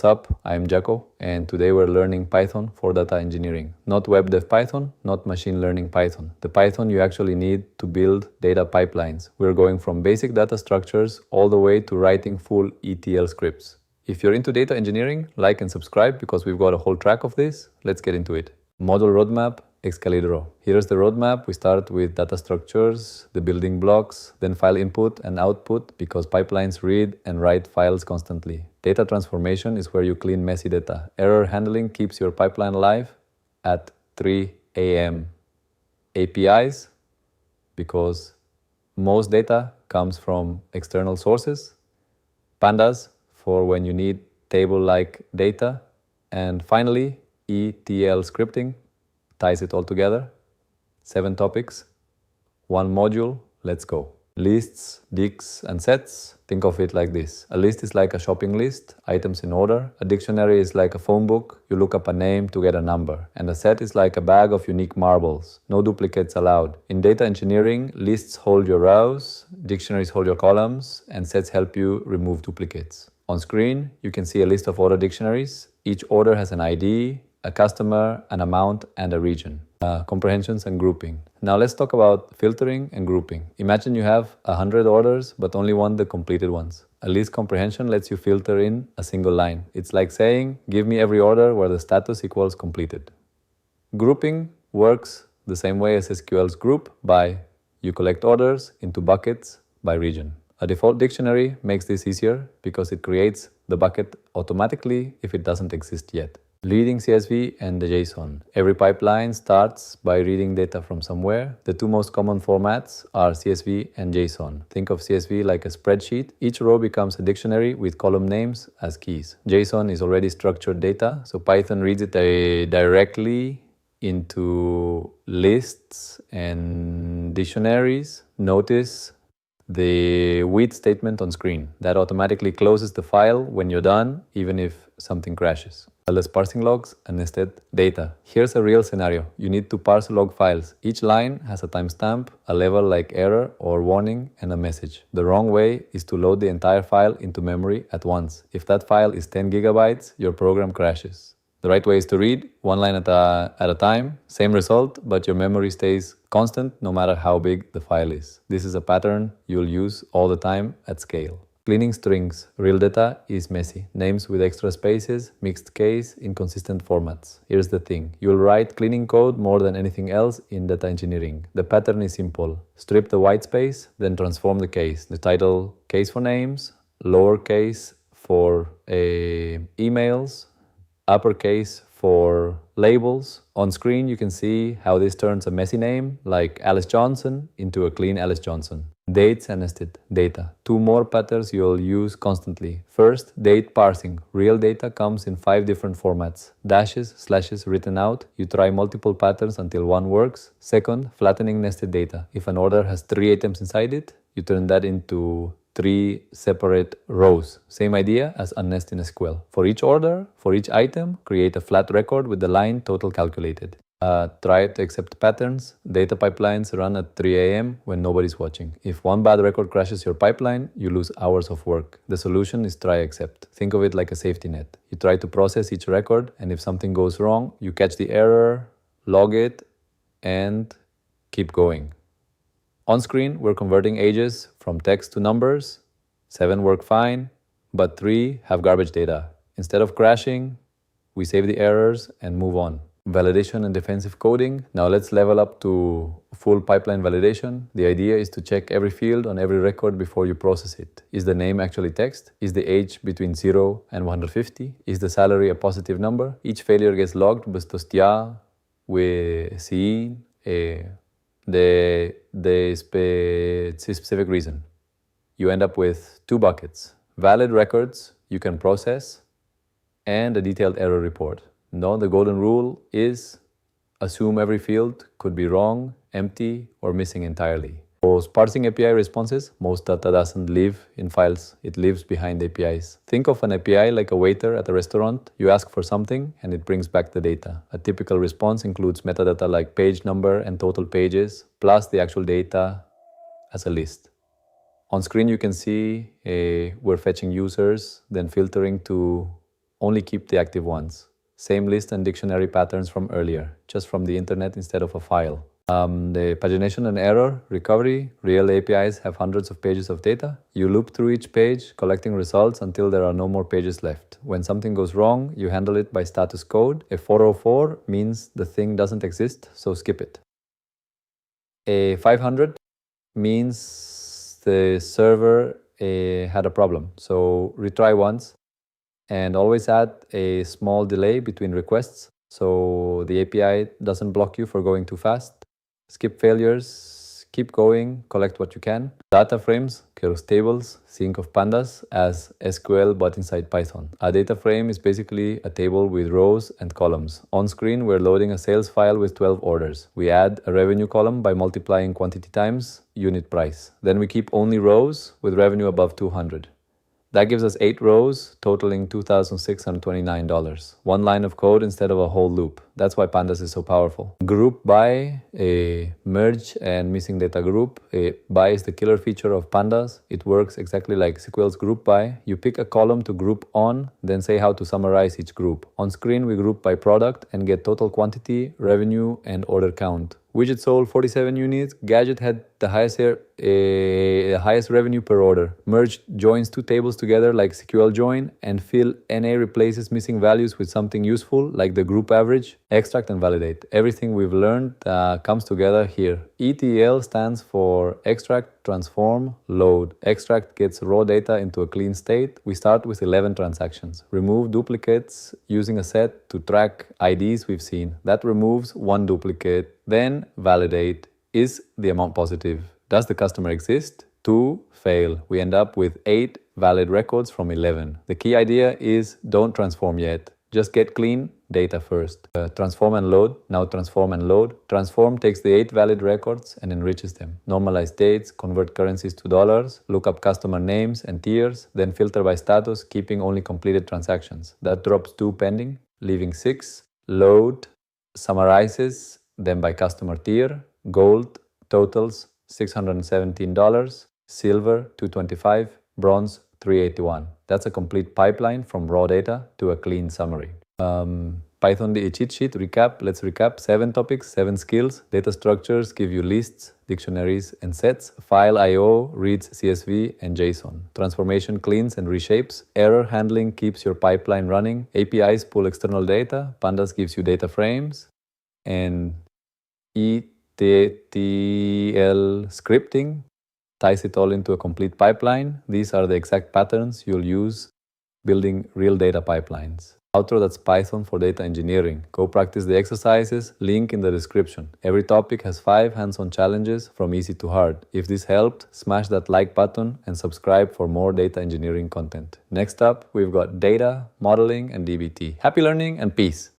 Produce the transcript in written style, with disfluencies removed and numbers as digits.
up? I'm Jaco, and today we're learning Python for data engineering. Not web dev Python, not machine learning Python. The Python you actually need to build data pipelines. We're going from basic data structures all the way to writing full ETL scripts. If you're into data engineering, like and subscribe because we've got a whole track of this. Let's get into it. Model roadmap, Excalibur. Here's the roadmap. We start with data structures, the building blocks, then file input and output because pipelines read and write files constantly. Data transformation is where you clean messy data. Error handling keeps your pipeline alive at 3 a.m. APIs, because most data comes from external sources. Pandas for when you need table-like data. And finally, ETL scripting ties it all together. 7 topics, 1 module, let's go. Lists, dics, and sets. Think of it like this. A list is like a shopping list, items in order. A dictionary is like a phone book. You look up a name to get a number. And a set is like a bag of unique marbles. No duplicates allowed. In data engineering, lists hold your rows, dictionaries hold your columns, and sets help you remove duplicates. On screen, you can see a list of order dictionaries. Each order has an ID, a customer, an amount, and a region. Comprehensions and grouping. Now let's talk about filtering and grouping. Imagine you have 100 orders, but only want the completed ones. A list comprehension lets you filter in a single line. It's like saying, give me every order where the status equals completed. Grouping works the same way as SQL's group by you collect orders into buckets by region. A default dictionary makes this easier because it creates the bucket automatically if it doesn't exist yet. Reading CSV and the JSON. Every pipeline starts by reading data from somewhere. The 2 most common formats are CSV and JSON. Think of CSV like a spreadsheet. Each row becomes a dictionary with column names as keys. JSON is already structured data, so Python reads it directly into lists and dictionaries. Notice the with statement on screen. That automatically closes the file when you're done, even if something crashes. As parsing logs and nested data. Here's a real scenario. You need to parse log files. Each line has a timestamp, a level like error or warning, and a message. The wrong way is to load the entire file into memory at once. If that file is 10 gigabytes, your program crashes. The right way is to read 1 line at a time, same result, but your memory stays constant no matter how big the file is. This is a pattern you'll use all the time at scale. Cleaning strings. Real data is messy. Names with extra spaces, mixed case, inconsistent formats. Here's the thing. You'll write cleaning code more than anything else in data engineering. The pattern is simple. Strip the white space, then transform the case. The title, case for names, lowercase for emails, uppercase for labels. On screen, you can see how this turns a messy name like Alice Johnson into a clean Alice Johnson. Dates and nested data. 2 more patterns you'll use constantly. First, date parsing. Real data comes in 5 different formats. Dashes, slashes written out. You try multiple patterns until one works. Second, flattening nested data. If an order has 3 items inside it, you turn that into 3 separate rows. Same idea as unnest in SQL. For each order, for each item, create a flat record with the line total calculated. Try to accept patterns. Data pipelines run at 3 a.m. when nobody's watching. If one bad record crashes your pipeline, you lose hours of work. The solution is try accept. Think of it like a safety net. You try to process each record, and if something goes wrong, you catch the error, log it, and keep going. On screen, we're converting ages from text to numbers. 7 work fine, but 3 have garbage data. Instead of crashing, we save the errors and move on. Validation and defensive coding. Now let's level up to full pipeline validation. The idea is to check every field on every record before you process it. Is the name actually text? Is the age between 0 and 150? Is the salary a positive number? Each failure gets logged, but stia with the specific reason. You end up with 2 buckets. Valid records you can process and a detailed error report. No, the golden rule is assume every field could be wrong, empty, or missing entirely. For parsing API responses, most data doesn't live in files, it lives behind APIs. Think of an API like a waiter at a restaurant. You ask for something and it brings back the data. A typical response includes metadata like page number and total pages, plus the actual data as a list. On screen you can see we're fetching users, then filtering to only keep the active ones. Same list and dictionary patterns from earlier, just from the internet instead of a file. The pagination and error recovery, real APIs have hundreds of pages of data. You loop through each page, collecting results until there are no more pages left. When something goes wrong, you handle it by status code. A 404 means the thing doesn't exist, so skip it. A 500 means the server had a problem, so retry once and always add a small delay between requests so the API doesn't block you for going too fast. Skip failures, keep going, collect what you can. Data frames, Keros tables, think of Pandas as SQL but inside Python. A data frame is basically a table with rows and columns. On screen, we're loading a sales file with 12 orders. We add a revenue column by multiplying quantity times unit price. Then we keep only rows with revenue above 200. That gives us 8 rows, totaling $2,629. One line of code instead of a whole loop. That's why Pandas is so powerful. Group by, a merge and missing data group. A by is the killer feature of Pandas. It works exactly like SQL's group by. You pick a column to group on, then say how to summarize each group. On screen, we group by product and get total quantity, revenue, and order count. Widget sold 47 units. Gadget had the highest revenue per order. Merge joins two tables together like SQL join, and fill NA replaces missing values with something useful like the group average. Extract and validate. Everything we've learned comes together here. ETL stands for extract, transform, load. Extract gets raw data into a clean state. We start with 11 transactions. Remove duplicates using a set to track IDs we've seen. That removes one duplicate. Then validate. Is the amount positive? Does the customer exist? 2, fail. We end up with 8 valid records from 11. The key idea is don't transform yet. Just get clean data first. Transform and load. Now transform and load. Transform takes the 8 valid records and enriches them. Normalize dates, convert currencies to dollars, look up customer names and tiers, then filter by status, keeping only completed transactions. That drops 2 pending, leaving 6. Load, summarizes, then by customer tier. Gold totals $617, silver $225, bronze $381. That's a complete pipeline from raw data to a clean summary. Python the cheat sheet recap. Let's recap. 7 topics, 7 skills. Data structures give you lists, dictionaries, and sets. File I/O reads CSV and JSON. Transformation cleans and reshapes. Error handling keeps your pipeline running. APIs pull external data. Pandas gives you data frames. And ETL Scripting ties it all into a complete pipeline. These are the exact patterns you'll use building real data pipelines. Outro, that's Python for data engineering. Go practice the exercises, link in the description. Every topic has 5 hands-on challenges from easy to hard. If this helped, smash that like button and subscribe for more data engineering content. Next up, we've got data, modeling, and DBT. Happy learning and peace!